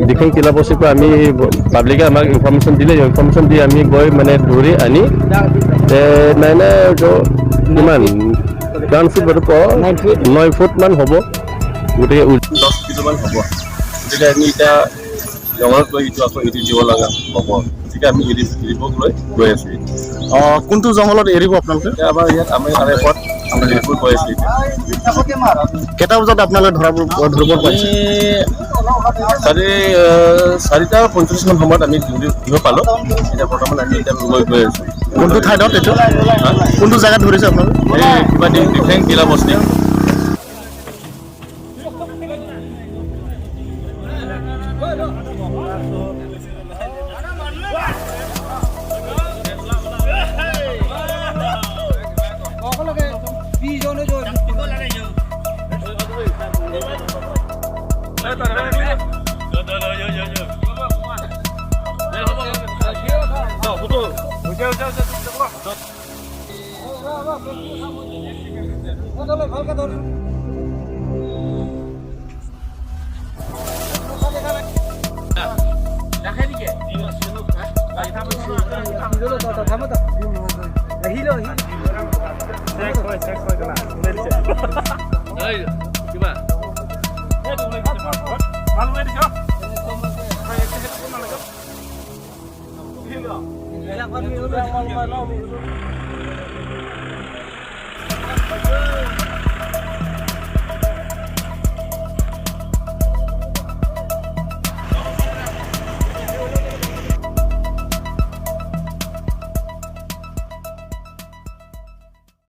ডিফেং কিলা বস্তিৰ পৰা আমি পাব্লিকে আমাক ইনফৰমেশ্যন দিলে ইনফৰমেশ্যন দি আমি গৈ মানে ধৰি আনি কিমান কিমান ফুট বাৰু 9 ফুট মান হ'ব গতিকে 10 কিলোমান হ'ব গতিকে আমি এতিয়া জংঘলত গৈ ইটো আকৌ এৰি দিব লগা হ'ব গতিকে আমি এৰিব লৈ গৈ আছোঁ কোনটো জংঘলত এৰিব আপোনালোকে এতিয়া আমাৰ ইয়াত আমি ওপৰত আমাৰ এৰিব গৈ আছোঁ কেইটা বজাত আপোনালোকে ধৰিব পাৰিছে 4:45 মান সময়ত আমি দিব পালোঁ এতিয়া বৰ্তমান আমি এতিয়া গৈ আছোঁ কোনটো ঠাইত এইটো কোনটো জেগাত ধৰিছে আপোনালোকে এই কিবা ডিফেং কিলা বস্তি